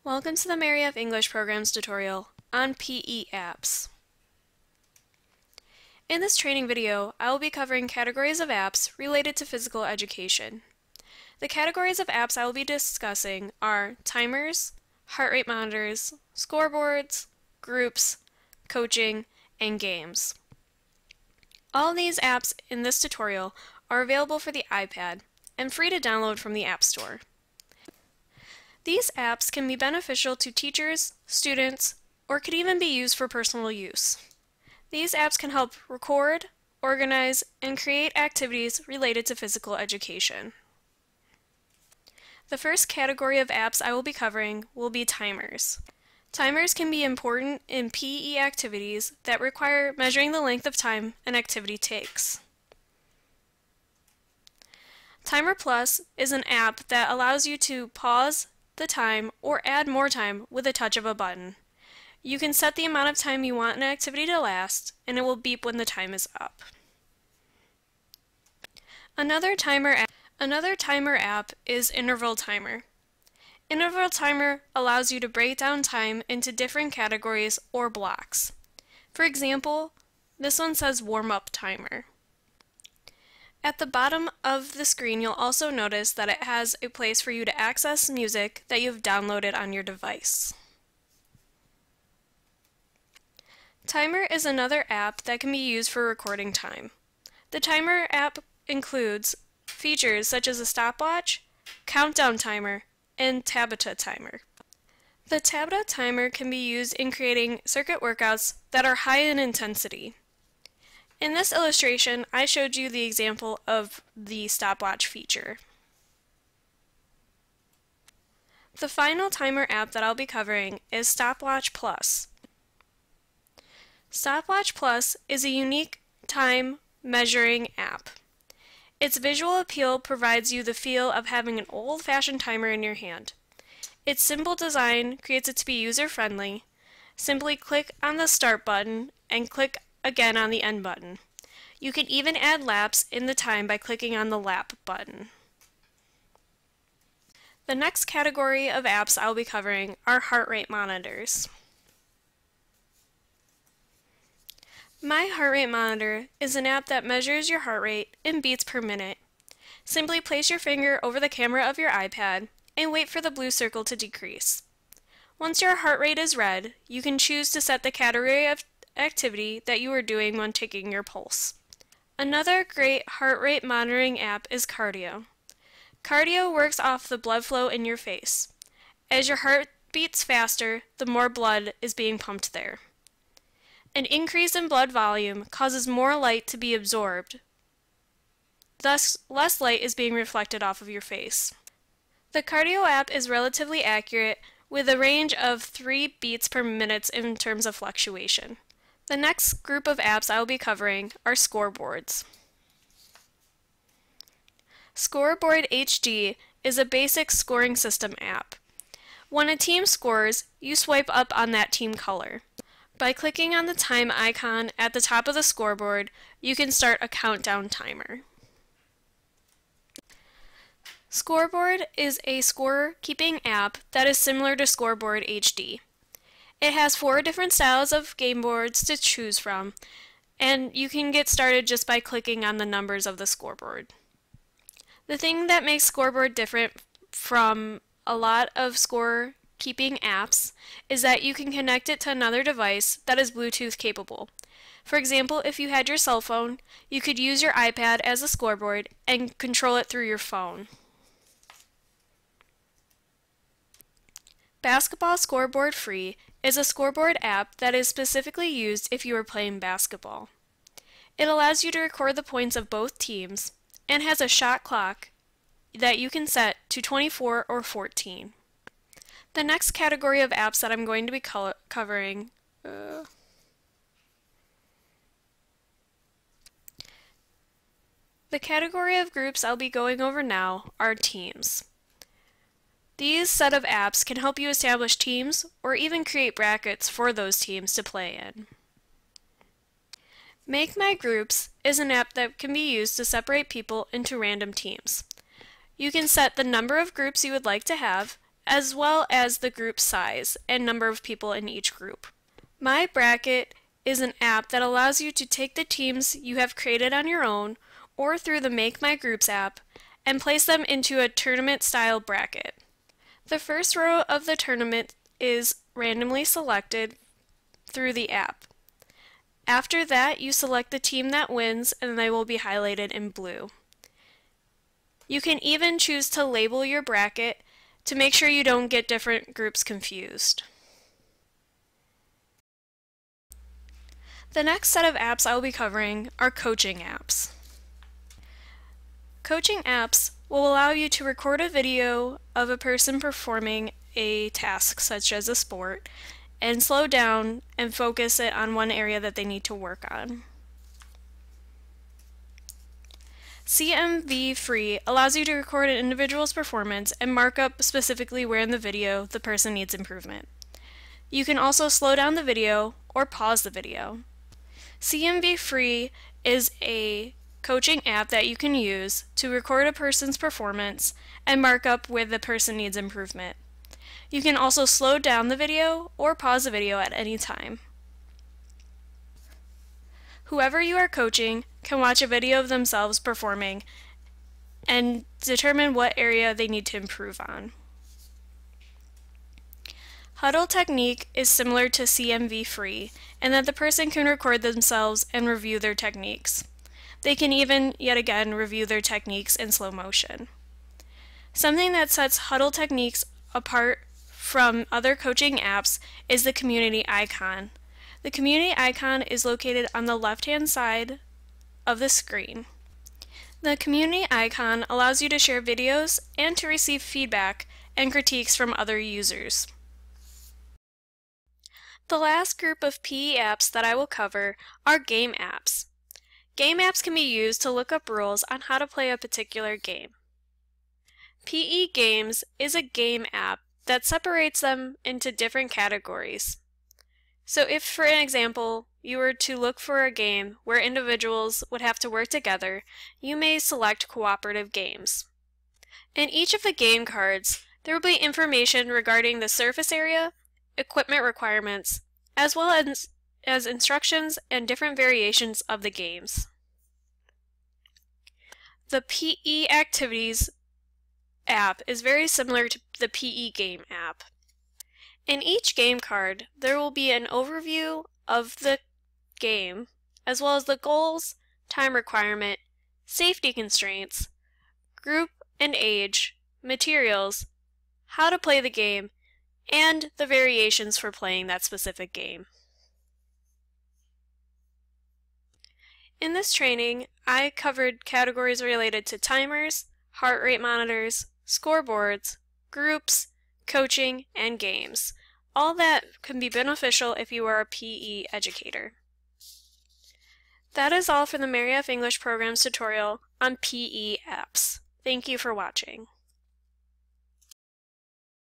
Welcome to the Mary F. English Programs tutorial on PE apps. In this training video, I will be covering categories of apps related to physical education. The categories of apps I will be discussing are timers, heart rate monitors, scoreboards, groups, coaching, and games. All these apps in this tutorial are available for the iPad and free to download from the App Store. These apps can be beneficial to teachers, students, or could even be used for personal use. These apps can help record, organize, and create activities related to physical education. The first category of apps I will be covering will be timers. Timers can be important in PE activities that require measuring the length of time an activity takes. Timer Plus is an app that allows you to pause the time or add more time with a touch of a button. You can set the amount of time you want an activity to last, and it will beep when the time is up. Another timer app is Interval Timer. Interval Timer allows you to break down time into different categories or blocks. For example, this one says Warm-Up Timer. At the bottom of the screen, you'll also notice that it has a place for you to access music that you've downloaded on your device. Timer is another app that can be used for recording time. The Timer app includes features such as a stopwatch, countdown timer, and Tabata timer. The Tabata timer can be used in creating circuit workouts that are high in intensity. In this illustration, I showed you the example of the stopwatch feature. The final timer app that I'll be covering is Stopwatch Plus. Stopwatch Plus is a unique time measuring app. Its visual appeal provides you the feel of having an old-fashioned timer in your hand. Its simple design creates it to be user-friendly. Simply click on the Start button and click again on the End button. You can even add laps in the time by clicking on the Lap button. The next category of apps I'll be covering are heart rate monitors. My Heart Rate Monitor is an app that measures your heart rate in beats per minute. Simply place your finger over the camera of your iPad and wait for the blue circle to decrease. Once your heart rate is red, you can choose to set the category of activity that you are doing when taking your pulse. Another great heart rate monitoring app is Cardiio. Cardiio works off the blood flow in your face. As your heart beats faster, the more blood is being pumped there. An increase in blood volume causes more light to be absorbed. Thus, less light is being reflected off of your face. The Cardiio app is relatively accurate with a range of 3 beats per minute in terms of fluctuation. The next group of apps I will be covering are Scoreboards. Scoreboard HD is a basic scoring system app. When a team scores, you swipe up on that team color. By clicking on the time icon at the top of the scoreboard, you can start a countdown timer. Scoreboard is a score-keeping app that is similar to Scoreboard HD. It has 4 different styles of game boards to choose from, and you can get started just by clicking on the numbers of the scoreboard. The thing that makes Scoreboard different from a lot of score-keeping apps is that you can connect it to another device that is Bluetooth capable. For example, if you had your cell phone, you could use your iPad as a scoreboard and control it through your phone. Basketball Scoreboard Free is a scoreboard app that is specifically used if you are playing basketball. It allows you to record the points of both teams and has a shot clock that you can set to 24 or 14. The next category of apps that I'm going to be covering the category of groups I'll be going over now are teams. These set of apps can help you establish teams or even create brackets for those teams to play in. Make My Groups is an app that can be used to separate people into random teams. You can set the number of groups you would like to have, as well as the group size and number of people in each group. My Bracket is an app that allows you to take the teams you have created on your own or through the Make My Groups app and place them into a tournament-style bracket. The first row of the tournament is randomly selected through the app. After that, you select the team that wins and they will be highlighted in blue. You can even choose to label your bracket to make sure you don't get different groups confused. The next set of apps I will be covering are coaching apps. Coaching apps will allow you to record a video of a person performing a task such as a sport and slow down and focus it on one area that they need to work on. CMV Free allows you to record an individual's performance and mark up specifically where in the video the person needs improvement. You can also slow down the video or pause the video. CMV Free is a coaching app that you can use to record a person's performance and mark up where the person needs improvement. You can also slow down the video or pause the video at any time. Whoever you are coaching can watch a video of themselves performing and determine what area they need to improve on. Hudl Technique is similar to CMV Free in that the person can record themselves and review their techniques. They can even, yet again, review their techniques in slow motion. Something that sets Hudl Techniques apart from other coaching apps is the community icon. The community icon is located on the left-hand side of the screen. The community icon allows you to share videos and to receive feedback and critiques from other users. The last group of PE apps that I will cover are game apps. Game apps can be used to look up rules on how to play a particular game. PE Games is a game app that separates them into different categories. So if, for an example, you were to look for a game where individuals would have to work together, you may select cooperative games. In each of the game cards, there will be information regarding the surface area, equipment requirements, as well as instructions and different variations of the games. The PE Activities app is very similar to the PE Game app. In each game card, there will be an overview of the game, as well as the goals, time requirement, safety constraints, group and age, materials, how to play the game, and the variations for playing that specific game. In this training, I covered categories related to timers, heart rate monitors, scoreboards, groups, coaching, and games. All that can be beneficial if you are a PE educator. That is all for the Mary F. English Programs tutorial on PE apps. Thank you for watching.